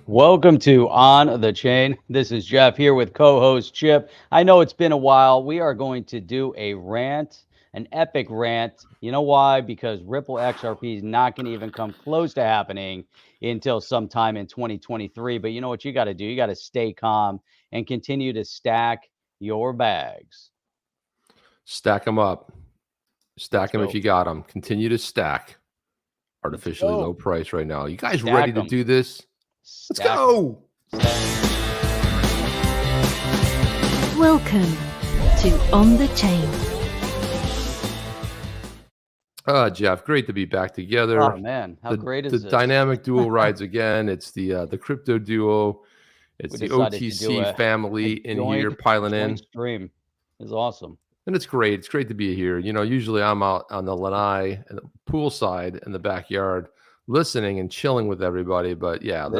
Welcome to On the Chain. This is Jeff here with co-host Chip. I know it's been a while. We are going to do a rant, an epic rant. You know why? Because Ripple XRP is not going to even come close to happening until sometime in 2023. But you know what you got to do? You got to stay calm and continue to stack your bags. Stack them up. Stack them if you got them. Continue to stack. Artificially low price right now. You guys ready to do this? Let's go. Welcome to On the Chain. Jeff, great to be back together. Oh man, how great is the this? dynamic duo rides again? It's the crypto duo. It's the OTC family in here piling in. Stream is awesome. And it's great. It's great to be here. You know, usually I'm out on the lanai and the pool side in the backyard listening and chilling with everybody. But yeah.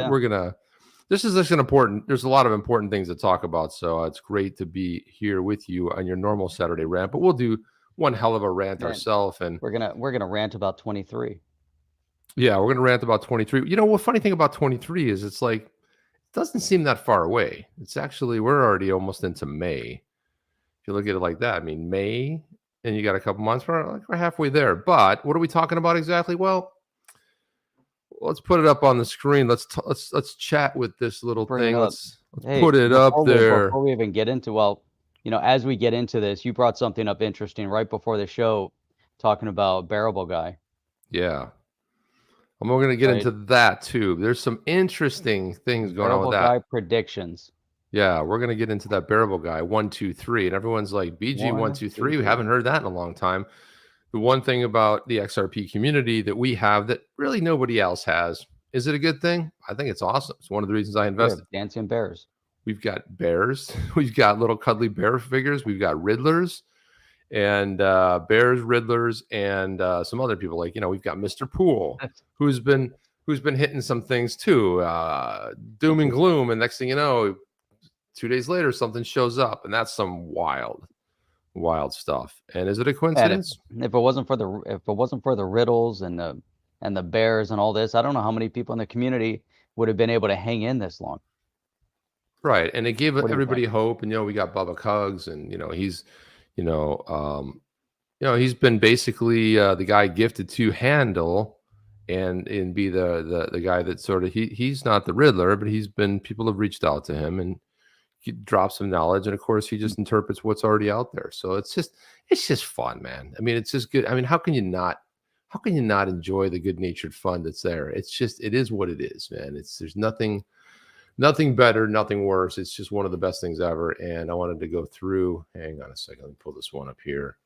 This is just an important, there's a lot of important things to talk about. So it's great to be here with you on your normal Saturday rant. But we'll do one hell of a rant ourselves. And we're gonna rant about 23. Yeah, we're gonna rant about 23. You know, what funny thing about 23 is it's like, it doesn't seem that far away. It's actually, we're already almost into May. If you look at it like that, I mean, May, and you got a couple months, we're halfway there. But what are we talking about exactly? Well, let's put it up on the screen. Let's chat with this little thing. Let's put it up there. Before we even get into, well, you know, as we get into this, you brought something up interesting right before the show, talking about Bearable Guy. Yeah. And we're going to get into that too. There's some interesting things going on with that. Bearable Guy predictions. Yeah, we're going to get into that Bearable Guy 1, 2, 3, and everyone's like, BG 1, 2, 3. We haven't heard that in a long time. The one thing about the XRP community that we have that really nobody else has, is it a good thing? I think it's awesome. It's one of the reasons I invested. Dancing bears. We've got bears. We've got little cuddly bear figures. We've got Riddlers and bears, Riddlers, and some other people. Like, you know, we've got Mr. Pool, who's been hitting some things too. Doom and gloom, and next thing you know, 2 days later, something shows up, and that's some wild stuff. And is it a coincidence? If it wasn't for the riddles and the bears and all this, I don't know how many people in the community would have been able to hang in this long. Right, and it gave everybody hope. And you know, we got Bubba Cugs, and you know, he's been basically the guy gifted to handle and be the guy that sort of he's not the Riddler, but people have reached out to him and he drops some knowledge, and of course he just interprets what's already out there. So it's just fun, man. I mean, it's just good. I mean, how can you not enjoy the good-natured fun that's there? It is what it is, man. There's nothing better, nothing worse. It's just one of the best things ever. And I wanted to go through, hang on a second, let me pull this one up here.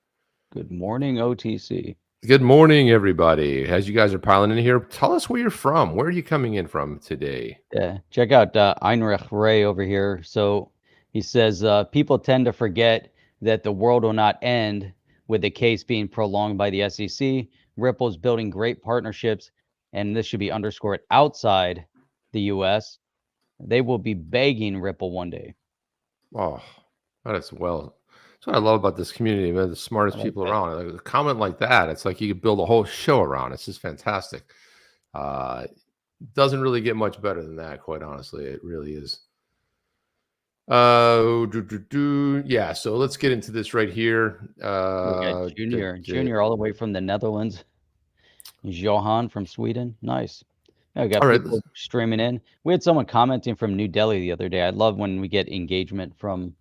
Good morning, OTC. Good morning, everybody. As you guys are piling in here, tell us where you're from. Where are you coming in from today? Yeah, check out Heinrich Ray over here. So he says, people tend to forget that the world will not end with the case being prolonged by the SEC. Ripple's building great partnerships, and this should be underscored outside the U.S. They will be begging Ripple one day. Oh, that's what I love about this community, man. The smartest people around. Like, a comment like that, it's like you could build a whole show around. It's just fantastic. Doesn't really get much better than that, quite honestly. It really is. Yeah, so let's get into this right here. Junior all the way from the Netherlands. Johan from Sweden. Nice. I got people streaming in. We had someone commenting from New Delhi the other day. I love when we get engagement from,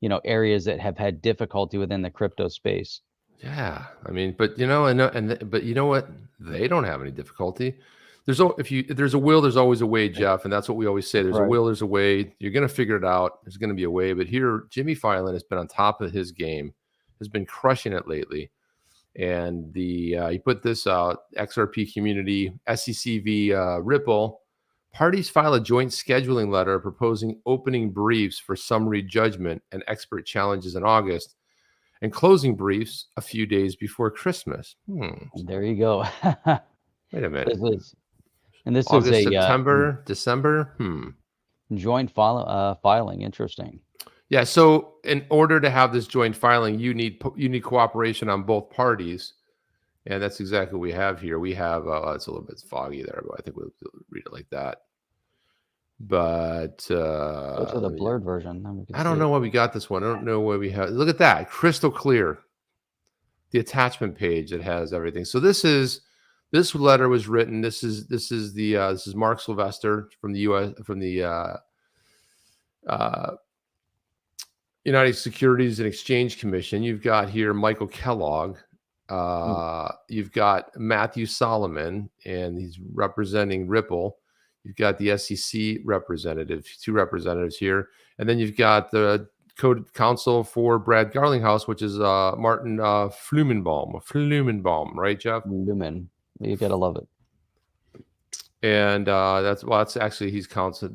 you know, areas that have had difficulty within the crypto space. Yeah, I mean, but you know, but you know what? They don't have any difficulty. If there's a will, there's always a way, Jeff, and that's what we always say. There's a will, there's a way. You're gonna figure it out. There's gonna be a way. But here, Jimmy Filan has been on top of his game, has been crushing it lately. And he put this out: XRP community, SEC v Ripple. Parties file a joint scheduling letter proposing opening briefs for summary judgment and expert challenges in August, and closing briefs a few days before Christmas. There you go. Wait a minute. This August, is a September, December. Joint filing. Interesting. Yeah. So in order to have this joint filing, you need cooperation on both parties. And that's exactly what we have here. We have, it's a little bit foggy there, but I think we'll read it like that. But Go to the blurred version. Then we can I don't see know it. why we got this one. I don't know why we have. Look at that, crystal clear. The attachment page that has everything. So this letter was written. This is Mark Sylvester from the U.S. from the United Securities and Exchange Commission. You've got here Michael Kellogg. You've got Matthew Solomon, and he's representing Ripple. You've got the SEC representative, 2 representatives here, and then you've got the counsel for Brad Garlinghouse, which is Martin Flumenbaum, right, Jeff? Lumen, you gotta love it. And that's actually he's counsel.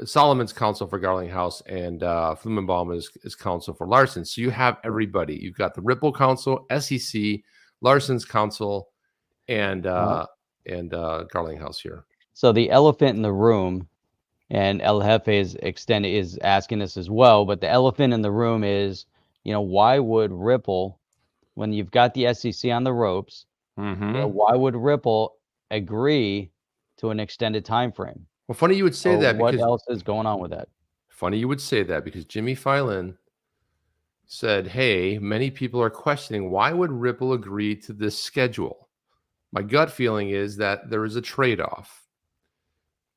Solomon's counsel for Garlinghouse, and Flumenbaum is counsel for Larson. So you have everybody. You've got the Ripple counsel, SEC, Larson's counsel, and Garlinghouse here. So the elephant in the room, and El Jefe is asking this as well, but the elephant in the room is, why would Ripple, when you've got the SEC on the ropes, why would Ripple agree to an extended time frame? Well, funny you would say that. What else is going on with that? Funny you would say that, because Jimmy Filan said, hey, many people are questioning, why would Ripple agree to this schedule? My gut feeling is that there is a trade-off.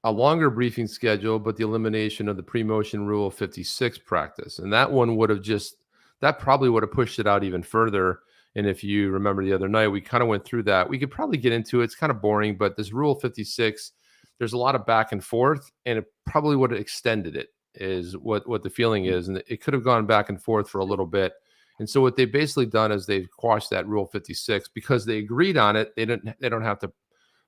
A longer briefing schedule, but the elimination of the pre-motion Rule 56 practice. And that one that probably would have pushed it out even further. And if you remember the other night, we kind of went through that. We could probably get into it. It's kind of boring, but this Rule 56, there's a lot of back and forth, and it probably would have extended it, is what the feeling is. And it could have gone back and forth for a little bit. And so what they've basically done is they've quashed that Rule 56 because they agreed on it. They don't have to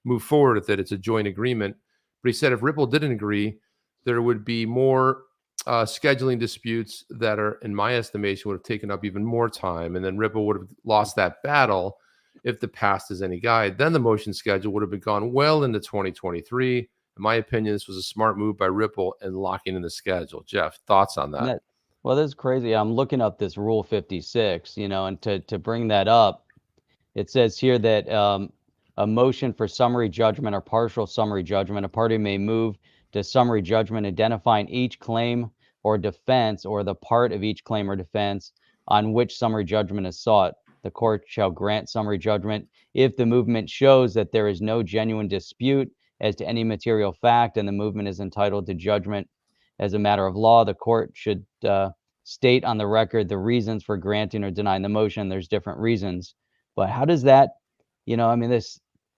move forward with it. It's a joint agreement. But he said if Ripple didn't agree, there would be more scheduling disputes that are, in my estimation, would have taken up even more time. And then Ripple would have lost that battle if the past is any guide. Then the motion schedule would have been gone well into 2023. In my opinion, this was a smart move by Ripple in locking in the schedule. Jeff, thoughts on that? Well, that's crazy. I'm looking up this Rule 56, and to bring that up, it says here that a motion for summary judgment or partial summary judgment, a party may move to summary judgment identifying each claim or defense or the part of each claim or defense on which summary judgment is sought. The court shall grant summary judgment if the movement shows that there is no genuine dispute as to any material fact and the movement is entitled to judgment as a matter of law. The court should state on the record the reasons for granting or denying the motion. There's different reasons, but how does that,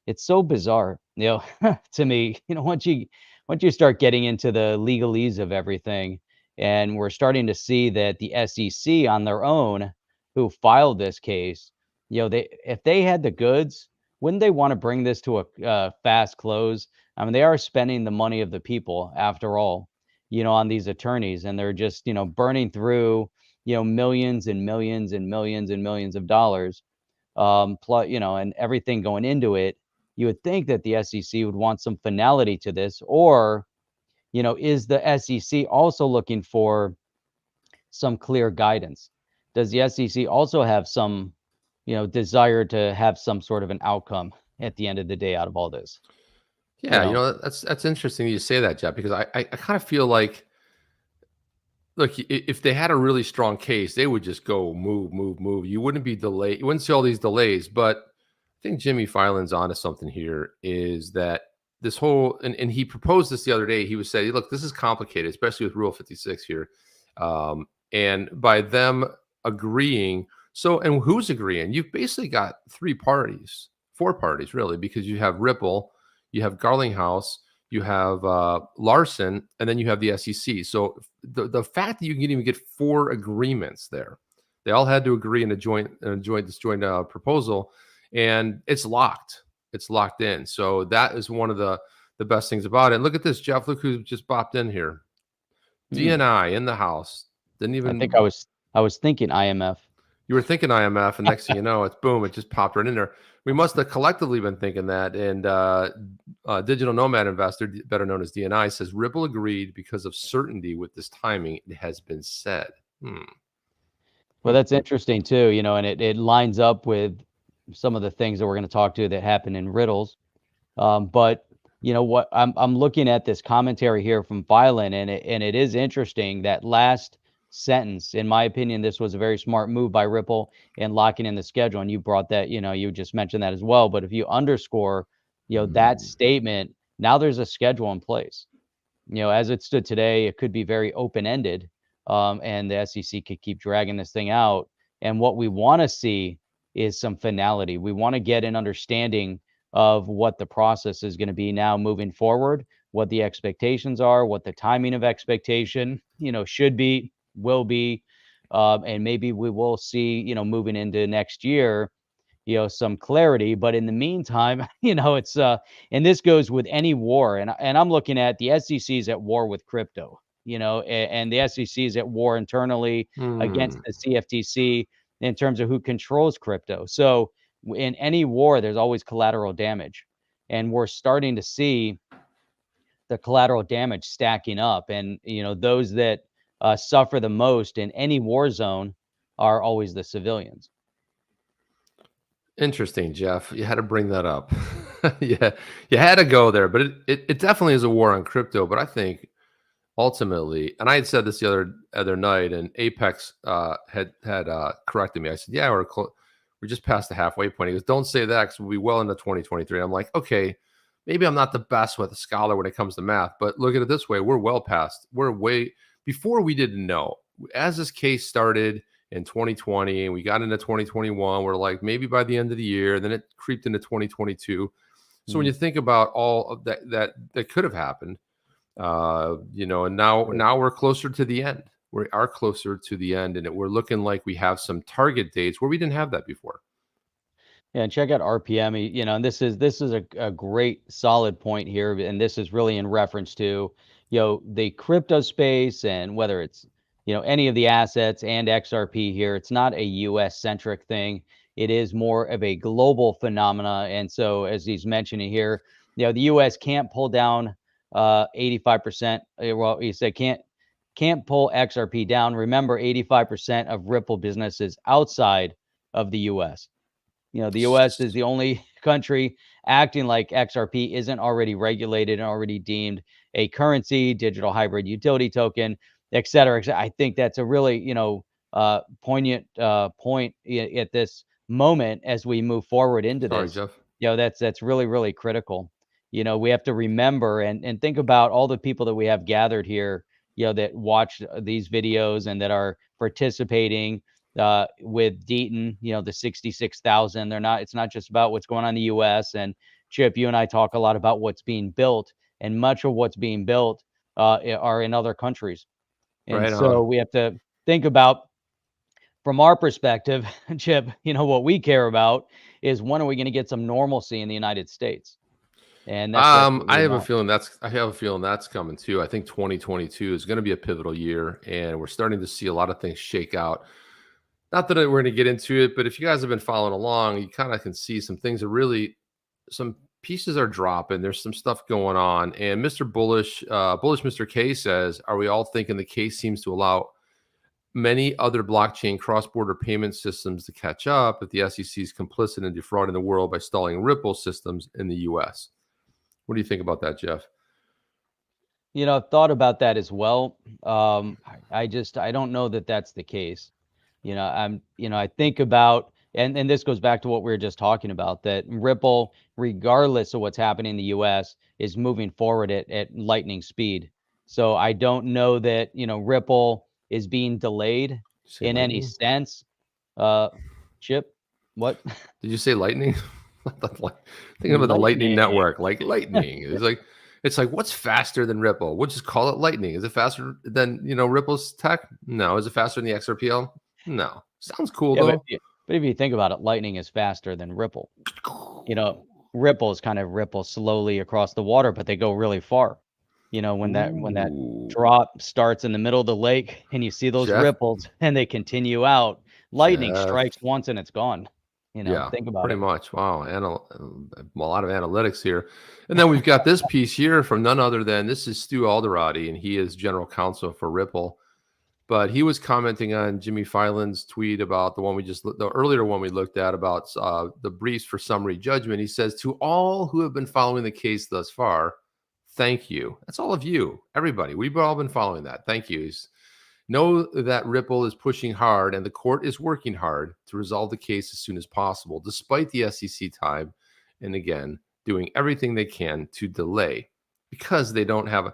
it's so bizarre, to me, once you start getting into the legalese of everything, and we're starting to see that the SEC on their own, who filed this case, if they had the goods, wouldn't they want to bring this to a fast close? I mean, they are spending the money of the people after all, on these attorneys, and they're just, burning through, millions and millions and millions and millions of dollars, plus, and everything going into it. You would think that the SEC would want some finality to this, or, is the SEC also looking for some clear guidance? Does the SEC also have some, desire to have some sort of an outcome at the end of the day out of all this? Yeah, that's interesting you say that, Jeff, because I kind of feel like, look, if they had a really strong case, they would just go move. You wouldn't be delayed. You wouldn't see all these delays, but I think Jimmy Filan's onto something here, is that this whole, and he proposed this the other day. He was saying, look, this is complicated, especially with Rule 56 here. And by them agreeing, and who's agreeing? You've basically got 4 parties, really, because you have Ripple, you have Garlinghouse, you have Larson, and then you have the SEC. So the fact that you can even get 4 agreements there, they all had to agree in a joint proposal. And it's locked. It's locked in. So that is one of the best things about it. And look at this, Jeff. Look who just popped in here. DNI in the house. Didn't even. I think I was thinking IMF. You were thinking IMF, and next thing you know, it's boom. It just popped right in there. We must have collectively been thinking that. And Digital Nomad Investor, better known as DNI, says Ripple agreed because of certainty with this timing. It has been said. Well, that's interesting too. And it lines up with some of the things that we're going to talk to that happen in riddles. But you know what, I'm looking at this commentary here from Filan, and it is interesting that last sentence. In my opinion, this was a very smart move by Ripple in locking in the schedule. And you brought that, you just mentioned that as well. But if you underscore, that statement, now there's a schedule in place. As it stood today, it could be very open-ended, and the SEC could keep dragging this thing out. And what we want to see is some finality. We want to get an understanding of what the process is going to be now moving forward, what the expectations are, what the timing of expectation, should be, will be, and maybe we will see, moving into next year, some clarity. But in the meantime, it's and this goes with any war, and I'm looking at the SEC is at war with crypto, and the SEC is at war internally against the CFTC in terms of who controls crypto. So in any war, there's always collateral damage, and we're starting to see the collateral damage stacking up. And those that suffer the most in any war zone are always the civilians. Interesting, Jeff. You had to bring that up. Yeah, you had to go there, but it definitely is a war on crypto. But I think ultimately, and I had said this the other night, and Apex had corrected me. I said, "Yeah, we're just past the halfway point." He goes, "Don't say that because we'll be well into 2023." I'm like, "Okay, maybe I'm not the best with a scholar when it comes to math, but look at it this way: we're well past. We're way before we didn't know. As this case started in 2020 and we got into 2021, we're like maybe by the end of the year, then it creeped into 2022. So when you think about all of that could have happened, and now we're closer to the end. We are closer to the end, and we're looking like we have some target dates where we didn't have that before. Yeah, and check out RPM. And this is a great solid point here, and this is really in reference to the crypto space, and whether it's any of the assets and XRP here. It's not a US centric thing. It is more of a global phenomena. And so, as he's mentioning here, the US can't pull down 85%. Well, he said can't pull XRP down. Remember, 85% of Ripple business is outside of the US. The US is the only country acting like XRP isn't already regulated and already deemed a currency, digital hybrid utility token, et cetera. I think that's a really, poignant point at this moment as we move forward into this. Jeff. That's really, really critical. We have to remember and think about all the people that we have gathered here, that watch these videos and that are participating with Deaton, the 66,000. It's not just about what's going on in the US. And Chip, you and I talk a lot about what's being built, and much of what's being built are in other countries. And so we have to think about, from our perspective, Chip, what we care about is, when are we going to get some normalcy in the United States? And that's I have a feeling that's coming too. I think 2022 is going to be a pivotal year, and we're starting to see a lot of things shake out. Not that we're going to get into it, but if you guys have been following along, you kind of can see some things are really, some pieces are dropping. There's some stuff going on. And Mr. Bullish Mr. K says, are we all thinking the case seems to allow many other blockchain cross-border payment systems to catch up if the SEC is complicit in defrauding the world by stalling Ripple systems in the US? What do you think about that, Jeff? I've thought about that as well. I don't know that that's the case. I think about, and this goes back to what we were just talking about, that Ripple, regardless of what's happening in the US, is moving forward at lightning speed. So I don't know that, Ripple is being delayed in any sense. Chip, what? Did you say lightning? Think about the Lightning Network, like lightning. It's like, what's faster than Ripple? We'll just call it lightning. Is it faster than, Ripple's tech? No. Is it faster than the XRPL? No. Sounds cool though. But if you think about it, lightning is faster than Ripple. Ripples kind of ripple slowly across the water, but they go really far. When that drop starts in the middle of the lake and you see those ripples and they continue out, lightning strikes once and it's gone. Think about pretty it. much. Wow. A lot of analytics here. And then we've got this piece here from none other than, this is Stu Aldertory, and he is general counsel for Ripple. But he was commenting on Jimmy Filan's tweet about the earlier one we looked at about the briefs for summary judgment. He says, to all who have been following the case thus far, thank you. That's all of you, everybody. We've all been following that. Thank you. Know that Ripple is pushing hard and the court is working hard to resolve the case as soon as possible, despite the SEC time, and again, doing everything they can to delay because you don't have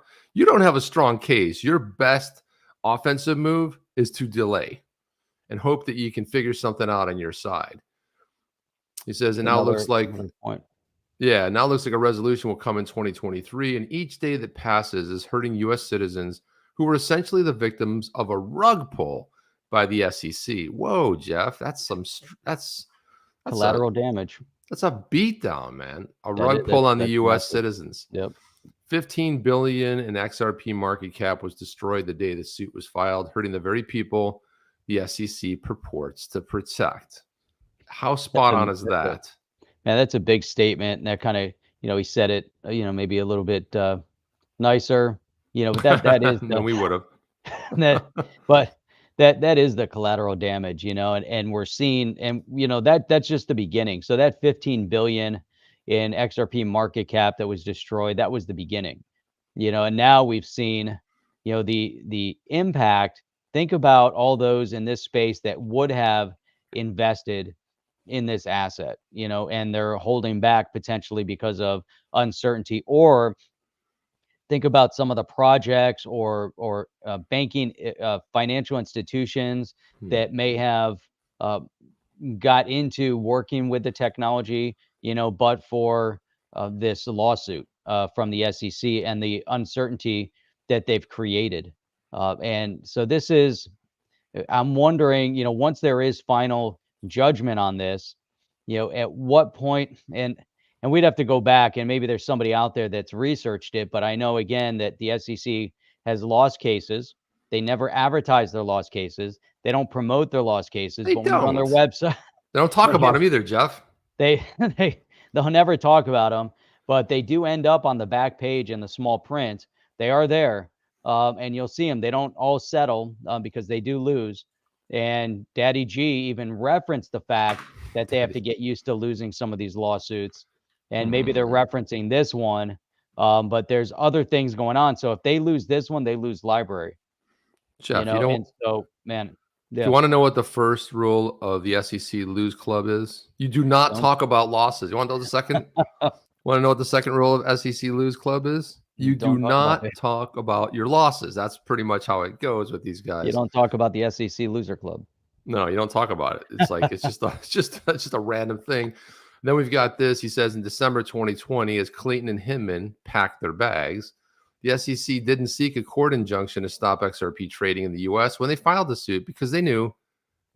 a strong case. Your best offensive move is to delay and hope that you can figure something out on your side. He says, and now it looks like a resolution will come in 2023, and each day that passes is hurting U.S. citizens who were essentially the victims of a rug pull by the SEC. Whoa, Jeff, that's collateral damage. That's a beatdown, man. A rug pull on the U.S. citizens. Yep. 15 billion in XRP market cap was destroyed the day the suit was filed, hurting the very people the SEC purports to protect. How spot on is that? Man, that's a big statement. And that kind of, he said it, maybe a little bit nicer, but that is than we would have. But that is the collateral damage, and we're seeing, and that's just the beginning. So that 15 billion in XRP market cap that was destroyed, that was the beginning, and now we've seen, the impact. Think about all those in this space that would have invested in this asset, and they're holding back potentially because of uncertainty, or think about some of the projects or banking, financial institutions that may have got into working with the technology, but for this lawsuit from the SEC and the uncertainty that they've created. And so this is, I'm wondering, once there is final judgment on this, at what point, and we'd have to go back, and maybe there's somebody out there that's researched it, but I know again that the SEC has lost cases. They never advertise their lost cases. They don't promote their lost cases. But when on their website, they don't talk about them either, Jeff. They'll never talk about them, but they do end up on the back page in the small print. They are there, and you'll see them. They don't all settle because they do lose. And Daddy G even referenced the fact that they have to get used to losing some of these lawsuits. And maybe they're referencing this one, but there's other things going on. So if they lose this one, they lose library. Jeff, and so, man. Yeah. Do you want to know what the first rule of the SEC Lose Club is? You do not talk about losses. You want to know the second? Want to know what the second rule of SEC Lose Club is? You do not talk about your losses. That's pretty much how it goes with these guys. You don't talk about the SEC Loser Club. No, you don't talk about it. It's like it's just a random thing. Then we've got this. He says in December 2020, as Clayton and Hinman packed their bags, the SEC didn't seek a court injunction to stop XRP trading in the U.S. when they filed the suit because they knew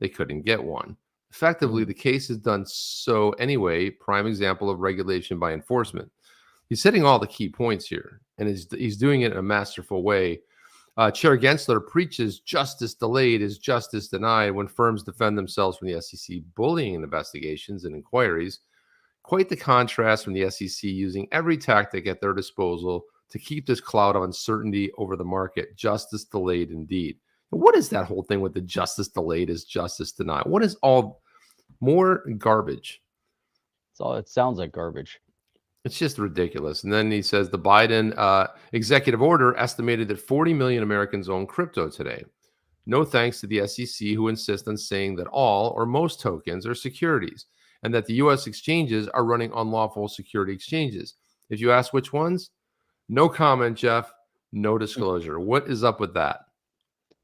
they couldn't get one. Effectively, the case is done so anyway. Prime example of regulation by enforcement. He's hitting all the key points here, and he's doing it in a masterful way. Chair Gensler preaches justice delayed is justice denied when firms defend themselves from the SEC bullying investigations and inquiries. Quite the contrast from the SEC using every tactic at their disposal to keep this cloud of uncertainty over the market. Justice delayed indeed. What is that whole thing with the justice delayed is justice denied? What is all more garbage? It sounds like garbage. It's just ridiculous. And then he says the Biden executive order estimated that 40 million Americans own crypto today. No thanks to the SEC, who insist on saying that all or most tokens are securities and that the U.S. exchanges are running unlawful security exchanges. If you ask which ones, no comment, Jeff, no disclosure. What is up with that?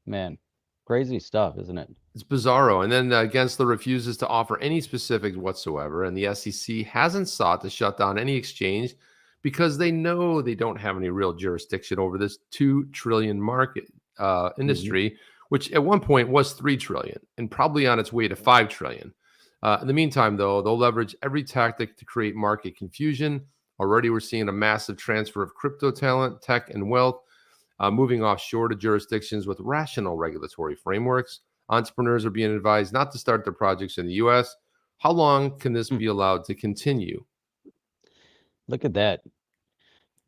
Man, crazy stuff, isn't it? It's bizarro. And then Gensler refuses to offer any specifics whatsoever. And the SEC hasn't sought to shut down any exchange because they know they don't have any real jurisdiction over this $2 trillion market industry, which at one point was $3 trillion and probably on its way to $5 trillion. In the meantime, though, they'll leverage every tactic to create market confusion. Already, we're seeing a massive transfer of crypto talent, tech, and wealth moving offshore to jurisdictions with rational regulatory frameworks. Entrepreneurs are being advised not to start their projects in the U.S. How long can this be allowed to continue? Look at that.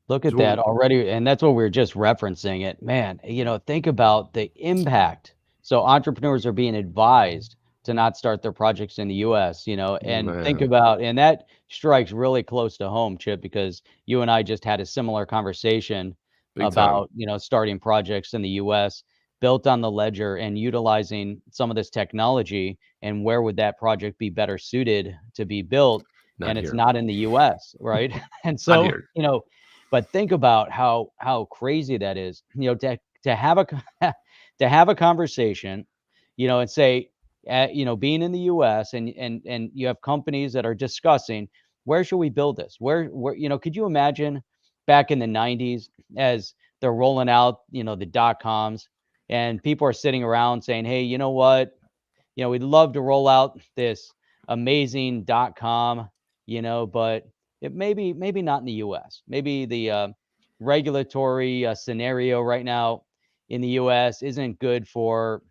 Look at that already. And that's what we were just referencing it. Man, think about the impact So entrepreneurs are being advised to not start their projects in the US, and think Man, about, and that strikes really close to home, Chip, because you and I just had a similar conversation big time. about, starting projects in the US built on the ledger and utilizing some of this technology, and where would that project be better suited to be built? Not And it's here. not in the US, right? And Not so, here. but think about how crazy that is, to have a to have a conversation, and say, being in the US, and you have companies that are discussing, where should we build this? Where could you imagine back in the 90s as they're rolling out, the dot coms, and people are sitting around saying, "Hey, you know what? We'd love to roll out this amazing dot com, but it maybe not in the US. Maybe the regulatory scenario right now in the US isn't good for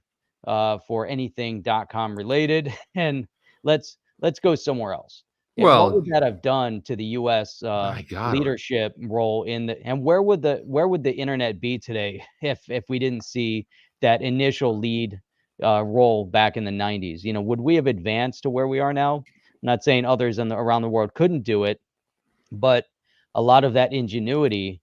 anything dot com related, and let's go somewhere else." What would Well, that have done to the US my God, leadership role in the, and where would the internet be today if we didn't see that initial lead role back in the 90s? Would we have advanced to where we are now? I'm not saying others around the world couldn't do it, but a lot of that ingenuity,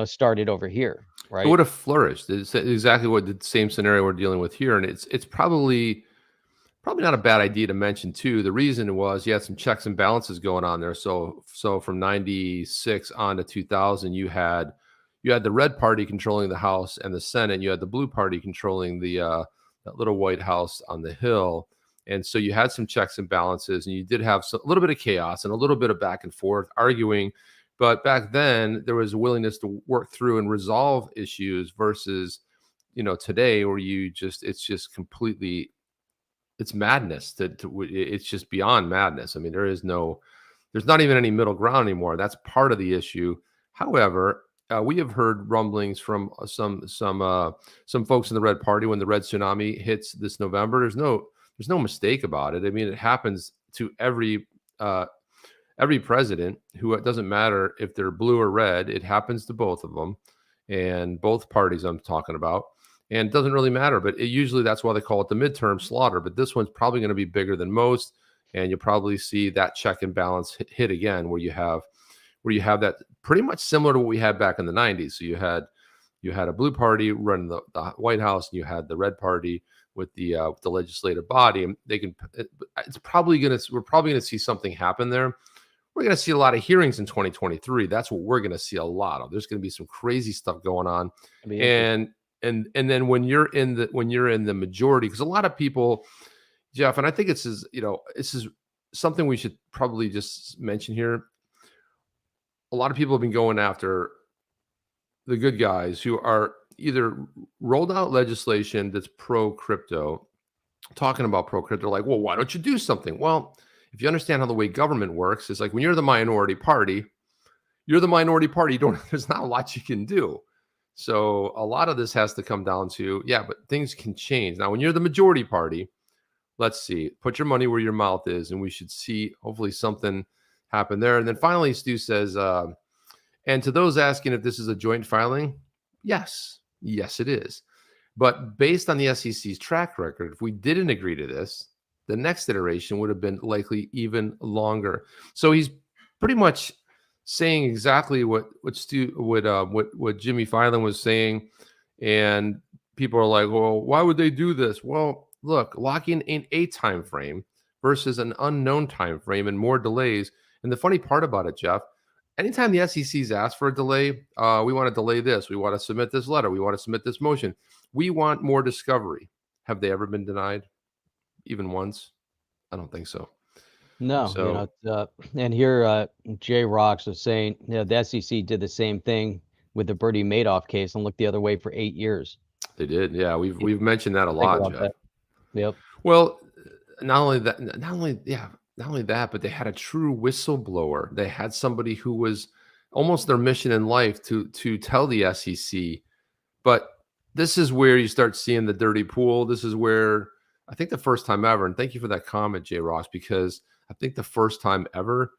started over here, it right? would have flourished. It's exactly what the same scenario we're dealing with here, and it's probably not a bad idea to mention too. The reason was you had some checks and balances going on there. So from 96 on to 2000, you had the red party controlling the House and the Senate. You had the blue party controlling that little White House on the Hill. And so you had some checks and balances, and you did have a little bit of chaos and a little bit of back and forth arguing. But back then, there was a willingness to work through and resolve issues versus, today where it's just completely, it's madness. It's just beyond madness. I mean, there's not even any middle ground anymore. That's part of the issue. However, we have heard rumblings from some folks in the Red Party when the Red Tsunami hits this November. There's no mistake about it. I mean, it happens to every president who, it doesn't matter if they're blue or red. It happens to both of them, and both parties I'm talking about. And it doesn't really matter, but usually that's why they call it the midterm slaughter. But this one's probably going to be bigger than most, and you'll probably see that check and balance hit again, where you have that pretty much similar to what we had back in the 90s. So you had a blue party running the White House, and you had the red party with the legislative body. And we're probably going to see something happen there. We're going to see a lot of hearings in 2023. That's what we're going to see a lot of. There's going to be some crazy stuff going on, and then when you're in the majority, because a lot of people, Jeff, and I think this is something we should probably just mention here. A lot of people have been going after the good guys who are either rolled out legislation that's pro crypto, talking about pro crypto, like, well, why don't you do something? Well, if you understand how the way government works, it's like when you're the minority party, You there's not a lot you can do. So a lot of this has to come down to, but things can change. Now, when you're the majority party, let's see, put your money where your mouth is, and we should see hopefully something happen there. And then finally, Stu says, and to those asking if this is a joint filing, yes, it is. But based on the SEC's track record, if we didn't agree to this, the next iteration would have been likely even longer. So he's pretty much saying exactly what Jimmy Filan was saying, and people are like, well, why would they do this? Well, look, locking in a time frame versus an unknown time frame and more delays. And the funny part about it, Jeff, anytime the SEC's asked for a delay, we want to delay this, we want to submit this letter, we want to submit this motion, we want more discovery. Have they ever been denied even once? I don't think so. No, So and here, Jay Rocks was saying, the SEC did the same thing with the Bernie Madoff case and looked the other way for 8 years. they did. Yeah, we've mentioned that a Think lot, about Jeff. that. Yep. Well, not only that, but they had a true whistleblower. They had somebody who was almost their mission in life to tell the SEC. But this is where you start seeing the dirty pool. This is where I think the first time ever, and thank you for that comment, Jay Ross, because I think the first time ever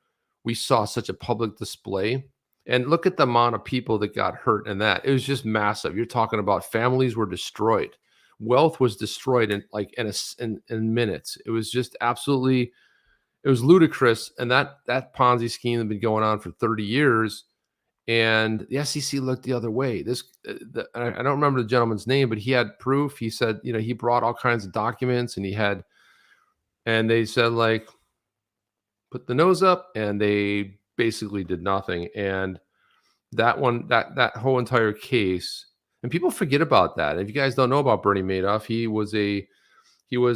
we saw such a public display. And look at the amount of people that got hurt in that. It was just massive. You're talking about families were destroyed. wealth was destroyed in minutes. It was just absolutely, it was ludicrous. And that Ponzi scheme had been going on for 30 years. And the SEC looked the other way. I don't remember the gentleman's name, but he had proof. He said, he brought all kinds of documents, and they said, like, put the nose up, and they basically did nothing. And that whole entire case, and people forget about that. If you guys don't know about Bernie Madoff, he was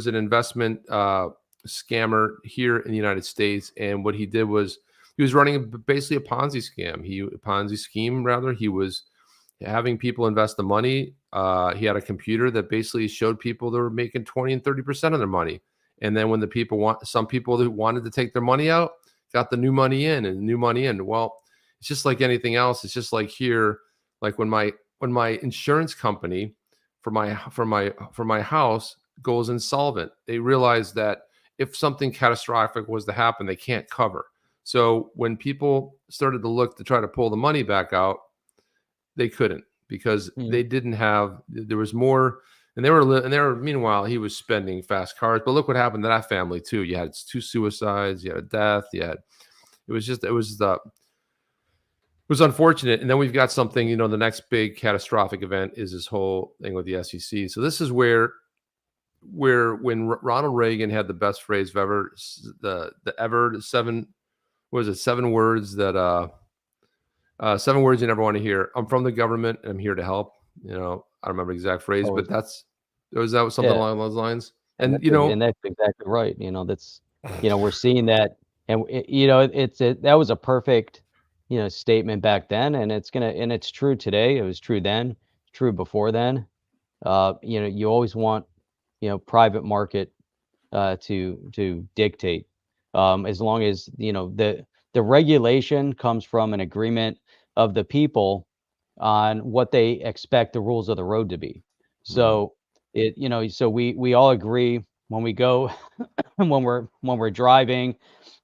an investment scammer here in the United States. And what he did was, he was running basically a Ponzi scheme. He was having people invest the money. He had a computer that basically showed people they were making 20 and 30% of their money. And then when some people who wanted to take their money out, got the new money in. Well, it's just like anything else. It's just like here, like when my insurance company for my house goes insolvent, they realize that if something catastrophic was to happen, they can't cover. So when people started to look to try to pull the money back out, they couldn't, because they didn't have, there was more, and they were, meanwhile, he was spending fast cars. But look what happened to that family too. You had 2 suicides, you had a death, it was unfortunate. And then we've got something, the next big catastrophic event is this whole thing with the SEC. So this is where when Ronald Reagan had the best phrase of ever, seven words that 7 words you never want to hear. I'm from the government and I'm here to help. I don't remember the exact phrase, but that was something along those lines. And and that's exactly right. That's we're seeing that, and that was a perfect statement back then, and it's true today. It was true then, true before then. You always want private market to dictate, as long as the regulation comes from an agreement of the people on what they expect the rules of the road to be. So so we all agree when we go when we're driving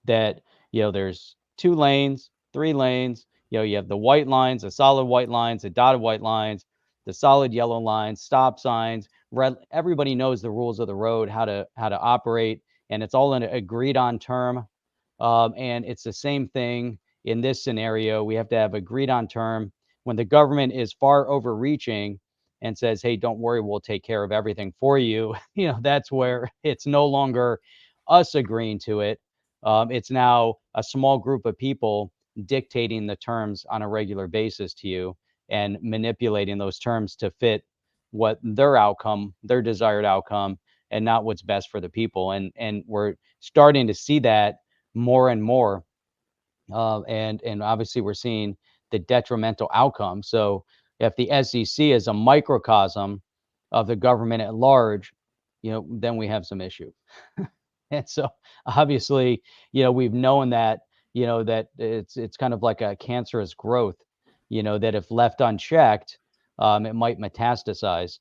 that there's 2 lanes, 3 lanes. You have the white lines, the solid white lines, the dotted white lines, the solid yellow lines, stop signs, red. Everybody knows the rules of the road, how to operate, and it's all an agreed on term. And it's the same thing in this scenario. We have to have agreed on term. When the government is far overreaching and says, hey, don't worry, we'll take care of everything for you, that's where it's no longer us agreeing to it. It's now a small group of people dictating the terms on a regular basis to you and manipulating those terms to fit what their desired outcome, and not what's best for the people. And we're starting to see that more and more. And obviously we're seeing the detrimental outcome. So if the SEC is a microcosm of the government at large, then we have some issue. And so obviously, we've known that, that it's kind of like a cancerous growth, that if left unchecked, it might metastasize.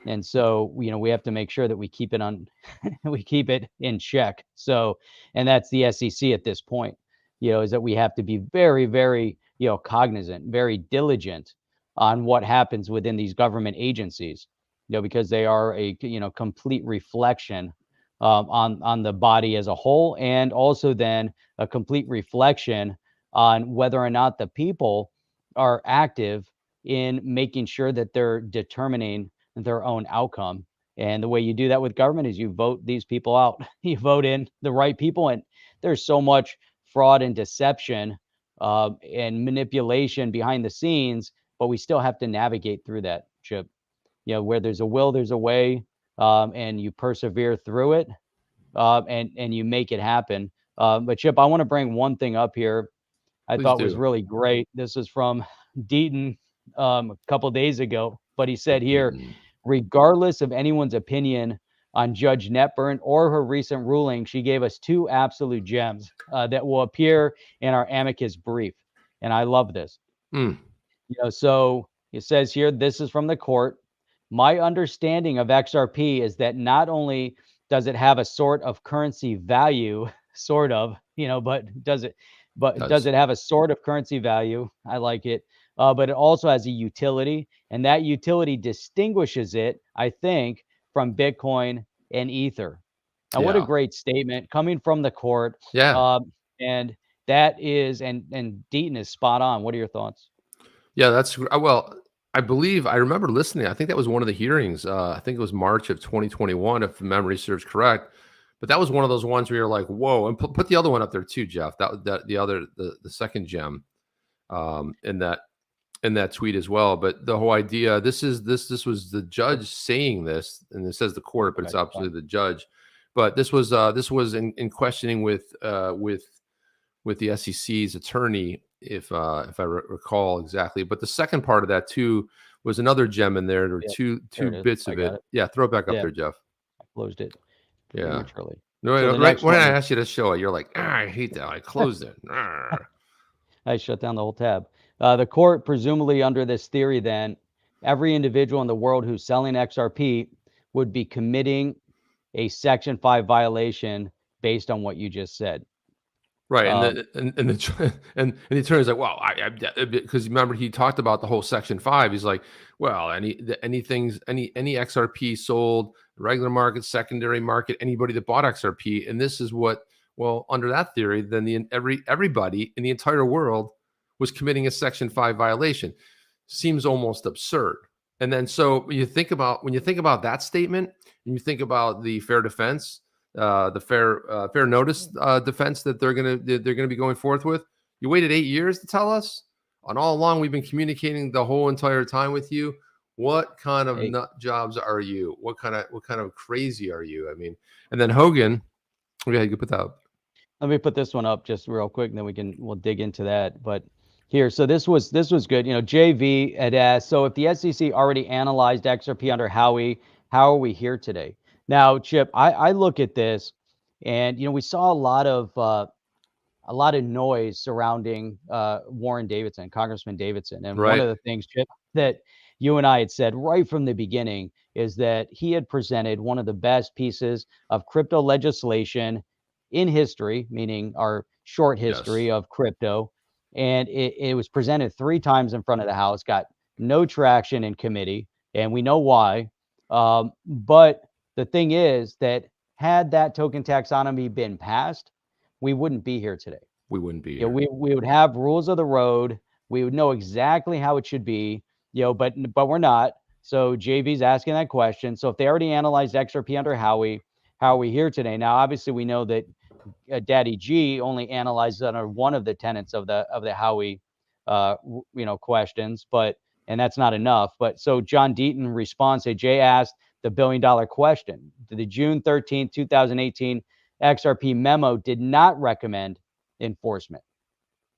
And so, we have to make sure that we keep it in check. So, and that's the SEC at this point, is that we have to be very, very, cognizant, very diligent on what happens within these government agencies, because they are a, complete reflection on the body as a whole, and also then a complete reflection on whether or not the people are active in making sure that they're determining their own outcome. And the way you do that with government is you vote these people out. You vote in the right people, and there's so much fraud and deception and manipulation behind the scenes, but we still have to navigate through that, Chip. Where there's a will, there's a way, and you persevere through it, and you make it happen. But Chip, I want to bring one thing up here I thought was really great. This is from Deaton a couple days ago, but he said here, regardless of anyone's opinion on Judge Netburn or her recent ruling, she gave us 2 absolute gems that will appear in our amicus brief. And I love this. So it says here, this is from the court. My understanding of XRP is that not only does it have a sort of currency value, but does it have a sort of currency value? I like it. But it also has a utility, and that utility distinguishes it, I think, from Bitcoin and Ether. And what a great statement coming from the court. Yeah. And that is, and Deaton is spot on. What are your thoughts? Yeah, that's well. I remember listening. I think that was one of the hearings. I think it was March of 2021, if memory serves correct. But that was one of those ones where you're like, "Whoa!" And put the other one up there too, Jeff. That the second gem in that tweet as well. But the whole idea, this was the judge saying this, and it says the court, but it's absolutely the judge. But this was in questioning with the SEC's attorney, if I recall exactly. But the second part of that too was another gem in there. There were two bits of it. Yeah, throw it back up there, Jeff. I closed it. Yeah. Prematurely. No, right when I asked you to show it, you're like, I hate that. I closed it. I shut down the whole tab. The court, presumably under this theory, then every individual in the world who's selling XRP would be committing a Section 5 violation based on what you just said. Right, and the attorney's like, well, because remember he talked about the whole Section 5. He's like, well, any XRP sold regular market, secondary market, anybody that bought XRP, and this is what, well, under that theory, then everybody in the entire world was committing a Section 5 violation. Seems almost absurd. And then so when you think about that statement, and you think about the fair defense. The fair notice defense that they're gonna be going forth with. You waited 8 years to tell us, and all along we've been communicating the whole entire time with you. What kind of nut jobs are you? What kind of crazy are you? I mean, and then Hogan, okay, you can put that up. Let me put this one up just real quick, and then we'll dig into that. But here, so this was good. JV had asked, so if the SEC already analyzed XRP under Howey, how are we here today? Now, Chip, I look at this, and we saw a lot of noise surrounding Warren Davidson, Congressman Davidson, and one of the things, Chip, that you and I had said right from the beginning is that he had presented one of the best pieces of crypto legislation in history, meaning our short history of crypto, and it was presented 3 times in front of the House, got no traction in committee, and we know why, but the thing is that had that token taxonomy been passed, we wouldn't be here today. We wouldn't be here. We would have rules of the road. We would know exactly how it should be, but we're not. So JV's asking that question. So if they already analyzed XRP under Howey, how are we here today? Now, obviously, we know that Daddy G only analyzed under one of the tenets of the Howey, questions, and that's not enough. But so John Deaton responds, Jay asked the billion-dollar question. The June 13th, 2018 XRP memo did not recommend enforcement.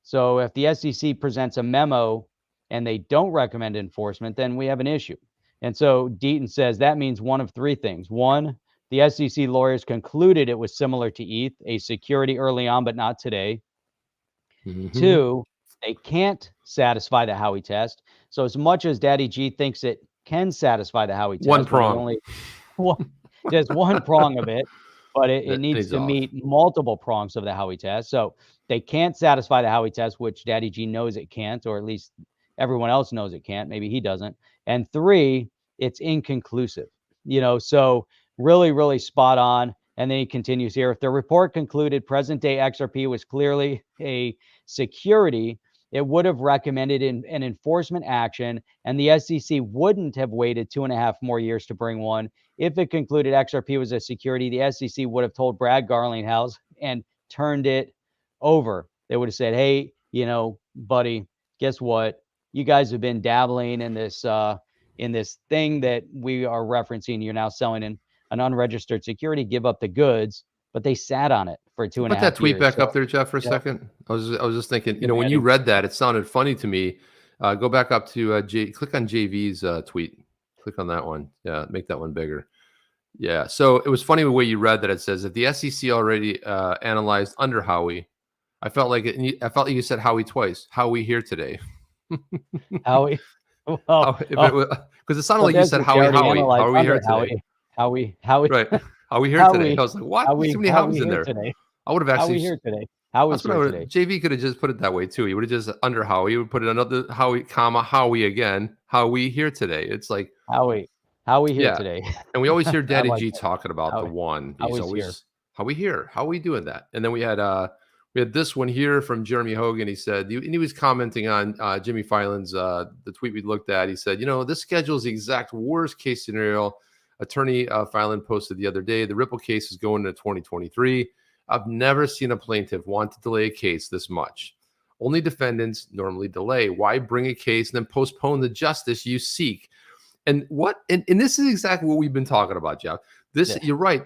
So if the SEC presents a memo and they don't recommend enforcement, then we have an issue. And so Deaton says that means one of 3 things. 1, the SEC lawyers concluded it was similar to ETH, a security early on, but not today. 2, they can't satisfy the Howey test. So as much as Daddy G thinks it can satisfy the Howey test, one prong, just one prong of it, but it needs to meet multiple prongs of the Howey test. So they can't satisfy the Howey test, which Daddy G knows it can't, or at least everyone else knows it can't. Maybe he doesn't. And 3, it's inconclusive. So really, really spot on. And then he continues here. If the report concluded present day XRP was clearly a security, it would have recommended an enforcement action, and the SEC wouldn't have waited 2.5 more years to bring one. If it concluded XRP was a security, the SEC would have told Brad Garlinghouse and turned it over. They would have said, hey, buddy, guess what? You guys have been dabbling in this thing that we are referencing. You're now selling in an unregistered security. Give up the goods. But they sat on it for 2.5 years. Put that tweet back up there, Jeff, for a second. I was just thinking, when you read that, it sounded funny to me. Go back up to click on JV's tweet. Click on that one. Yeah, make that one bigger. Yeah. So it was funny the way you read that. It says if the SEC already analyzed under Howey, I felt like you said Howey twice. Howey here today. Howey. Because it sounded like you said Howey. How are we here today? Howey. Right. Are we here today? I was like, what? Too many Howeys in there. Today? I would have actually. How are we here today? How is here today? JV could have just put it that way too. He would have just under Howey. He would put it another Howey, comma Howey again. How we here today? It's like Howey. Howey here Yeah. today. And we always hear Daddy like G that. talking about the Howey- one. He's Howey's always here. how we here? How are we doing that? And then we had this one here from Jeremy Hogan. He said, and he was commenting on Jimmy Filan's the tweet we looked at. He said, this schedule is the exact worst case scenario. Attorney Filan posted the other day. The Ripple case is going into 2023. I've never seen a plaintiff want to delay a case this much. Only defendants normally delay. Why bring a case and then postpone the justice you seek? And this is exactly what we've been talking about, Jeff. You're right.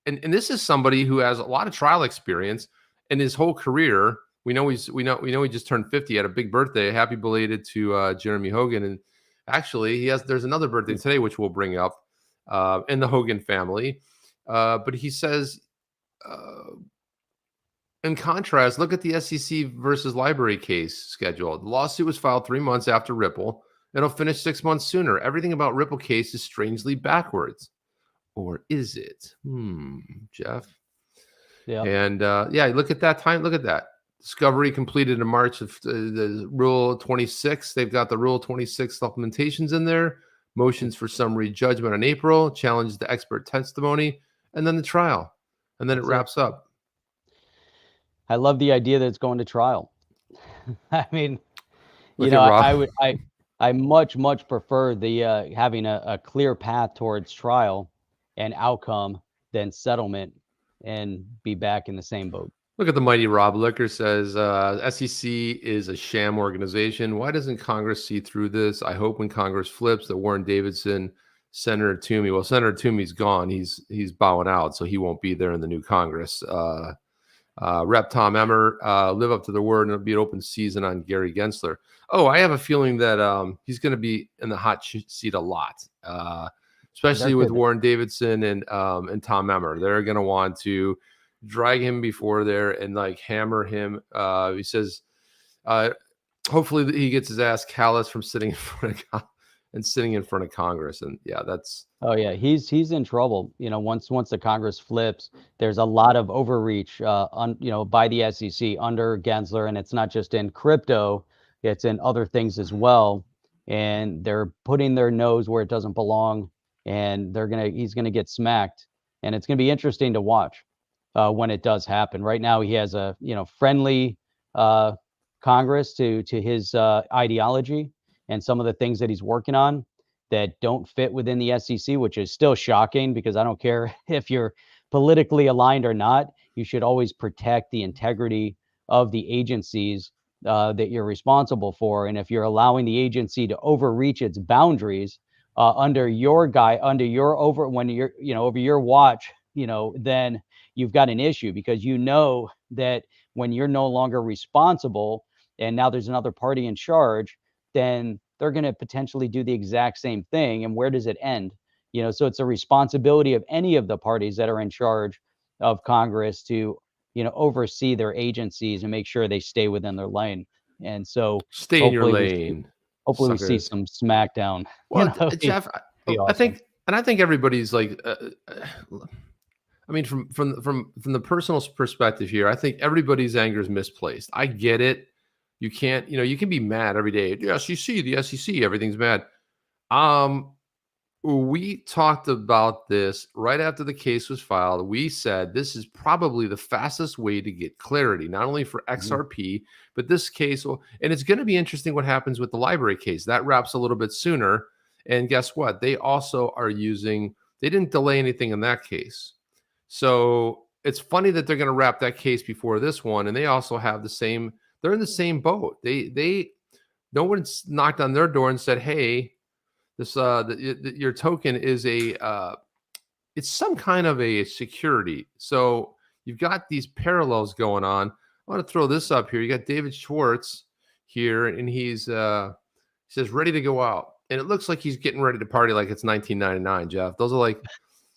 And this is somebody who has a lot of trial experience in his whole career. We know he just turned 50. He had a big birthday. Happy belated to Jeremy Hogan. And actually, there's another birthday today, which we'll bring up in the Hogan family. But he says, in contrast, look at the SEC versus library case schedule. The lawsuit was filed 3 months after Ripple. It'll finish 6 months sooner. Everything about Ripple case is strangely backwards. Or is it? Jeff? Yeah. And look at that time. Look at that. Discovery completed in March of the Rule 26. They've got the Rule 26 supplementations in there. Motions for summary judgment in April. Challenge the expert testimony. And then the trial. And then it wraps up. I love the idea that it's going to trial. I mean, I much prefer the having a clear path towards trial and outcome than settlement and be back in the same boat. Look at the mighty Rob Licker says, SEC is a sham organization. Why doesn't Congress see through this? I hope when Congress flips that Warren Davidson, Senator Toomey, well, Senator Toomey's gone. He's bowing out, so he won't be there in the new Congress. Rep Tom Emmer, live up to the word, and it'll be an open season on Gary Gensler. Oh, I have a feeling that he's going to be in the hot seat a lot, especially with Warren Davidson and Tom Emmer. They're going to want to drag him before there and like hammer him. He says, hopefully he gets his ass calloused from sitting in front of Congress. And yeah, that's. Oh yeah, he's in trouble. Once the Congress flips, there's a lot of overreach, by the SEC under Gensler, and it's not just in crypto, it's in other things as well. And they're putting their nose where it doesn't belong, and he's gonna get smacked, and it's gonna be interesting to watch when it does happen. Right now, he has a friendly Congress to his ideology and some of the things that he's working on that don't fit within the SEC, which is still shocking because I don't care if you're politically aligned or not. You should always protect the integrity of the agencies that you're responsible for. And if you're allowing the agency to overreach its boundaries over your watch, then you've got an issue, because that when you're no longer responsible and now there's another party in charge, then they're going to potentially do the exact same thing. And where does it end? So it's a responsibility of any of the parties that are in charge of Congress to, oversee their agencies and make sure they stay within their lane. And so stay in your lane. Hopefully we see some smackdown. Well, Jeff, awesome. I think everybody's like, I mean, from the personal perspective here, I think everybody's anger is misplaced. I get it. You can't, you can be mad every day. The SEC, everything's bad. We talked about this right after the case was filed. We said this is probably the fastest way to get clarity, not only for XRP, but this case. And it's going to be interesting what happens with the library case. That wraps a little bit sooner. And guess what? They also are they didn't delay anything in that case. So it's funny that they're going to wrap that case before this one. And they also have they're in the same boat. No one's knocked on their door and said, hey, this your token is it's some kind of a security. So you've got these parallels going on. I want to throw this up here. You got David Schwartz here, and he says ready to go out, and it looks like he's getting ready to party like it's 1999. Jeff, those are like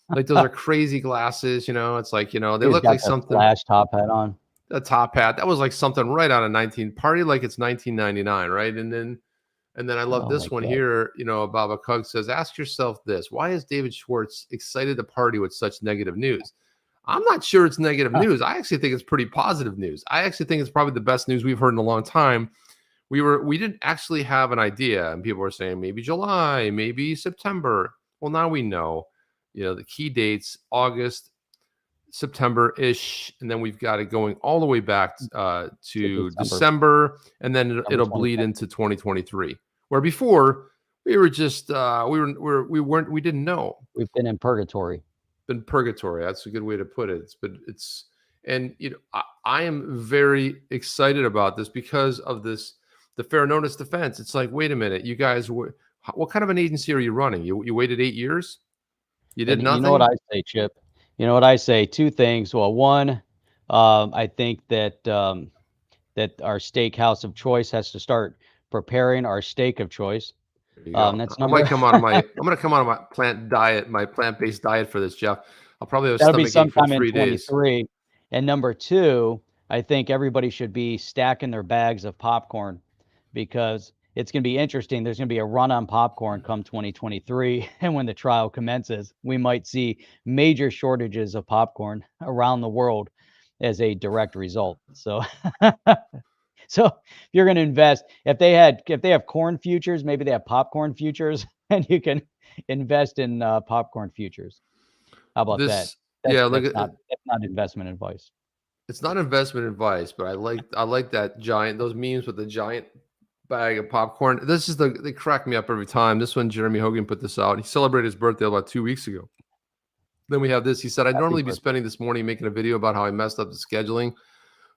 those are crazy glasses. It's like they look like something. Flash top hat on. A top hat that was like something right out of party like it's 1999, right? And then I love this one here. Baba Kug says, ask yourself this: why is David Schwartz excited to party with such negative news? I'm not sure it's negative news. I actually think it's pretty positive news. I actually think it's probably the best news we've heard in a long time. We didn't actually have an idea, and people were saying maybe July, maybe September. Well, now we know, the key dates, August, September-ish, and then we've got it going all the way back to December, and then it'll bleed into 2023. Where before we were just we didn't know. We've been in purgatory. That's a good way to put it. I am very excited about this because of the fair notice defense. It's like, wait a minute, you guys, what kind of an agency are you running? You waited 8 years? You did nothing? You know what I say, Chip? You know what I say? Two things. Well, one, I think that that our steakhouse of choice has to start preparing our steak of choice. That's I'm going to come out of my plant-based diet for this, Jeff. I'll probably have a that'll be stomachache sometime for 3 in days. 23. And number two, I think everybody should be stacking their bags of popcorn, because it's going to be interesting. There's going to be a run on popcorn come 2023. And when the trial commences, we might see major shortages of popcorn around the world as a direct result. So, so if you're going to invest, if they have corn futures, maybe they have popcorn futures, and you can invest in popcorn futures. How about that? That's not investment advice. It's not investment advice, but I like those memes with the giant bag of popcorn. They crack me up every time. This one, Jeremy Hogan put this out. He celebrated his birthday about 2 weeks ago. Then we have this. He said, I'd normally be spending this morning making a video about how I messed up the scheduling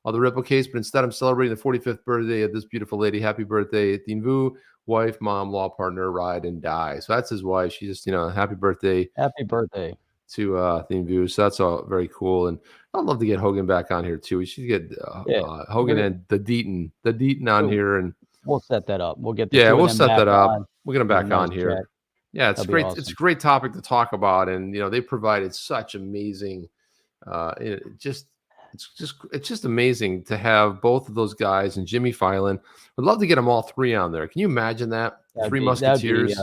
of the Ripple case, but instead I'm celebrating the 45th birthday of this beautiful lady. Happy birthday, Thien, wife, mom, law partner, ride and die. So that's his wife. She just, happy birthday. Happy birthday to Thien. So that's all very cool. And I'd love to get Hogan back on here too. We should get Hogan and the Deaton on here, and we'll set that up. We'll get we'll set that up. We'll get them back on here. Chat. Yeah, it's great. Awesome. It's a great topic to talk about, and they provided such amazing. It's just amazing to have both of those guys and Jimmy Filan. I'd love to get them all three on there. Can you imagine that? Three Musketeers.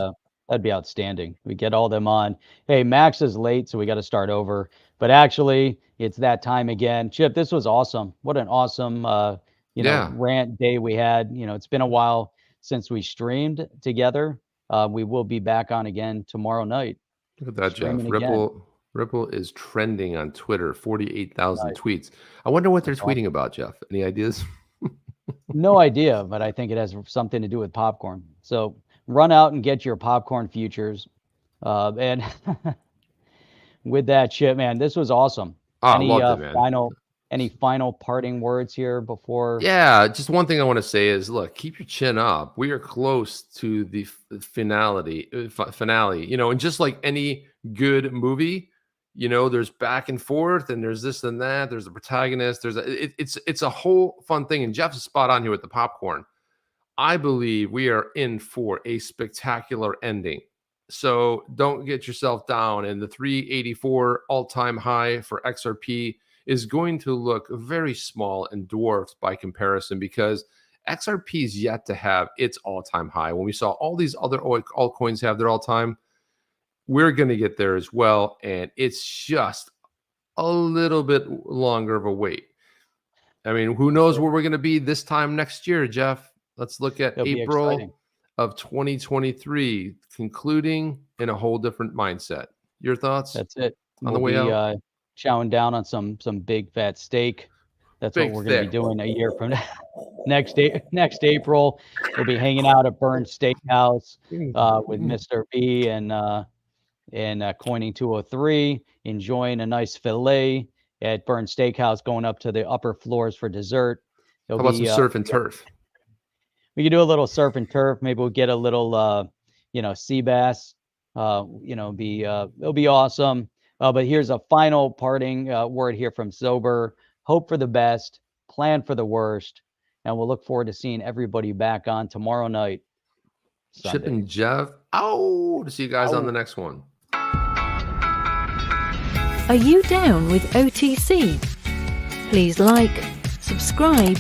That'd be outstanding. We get all them on. Hey, Max is late, so we got to start over. But actually, it's that time again. Chip, this was awesome. What an awesome, rant day we had. It's been a while since we streamed together. We will be back on again tomorrow night. Look at that, Jeff. Ripple is trending on Twitter. 48,000 tweets. I wonder what they're tweeting about, Jeff. Any ideas? No idea, but I think it has something to do with popcorn. So run out and get your popcorn futures. And with that, Chip, man, this was awesome. Any final parting words here before? Yeah, just one thing I want to say is, look, keep your chin up. We are close to the finale. And just like any good movie, there's back and forth, and there's this and that. There's the protagonist. It's a whole fun thing. And Jeff's spot on here with the popcorn. I believe we are in for a spectacular ending. So don't get yourself down. And the 384 all-time high for XRP is going to look very small and dwarfed by comparison, because XRP is yet to have its all-time high. When we saw all these other altcoins have their all-time, we're going to get there as well. And it's just a little bit longer of a wait. I mean, who knows where we're going to be this time next year, Jeff? Let's look at April of 2023, concluding in a whole different mindset. Your thoughts? That's it. On the way out? Chowing down on some big fat steak. That's what we're going to be doing a year from now. Next April, we'll be hanging out at Burn Steakhouse with Mr. B and Coining 203, enjoying a nice fillet at Burn Steakhouse, going up to the upper floors for dessert. How about some surf and turf? We can do a little surf and turf. Maybe we'll get a little, sea bass. It'll be awesome. But here's a final parting word here from Sober. Hope for the best, plan for the worst, and we'll look forward to seeing everybody back on tomorrow night. Sunday. Chip and Jeff. To see you guys on the next one. Are you down with OTC? Please like, subscribe,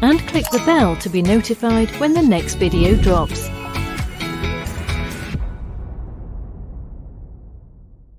and click the bell to be notified when the next video drops.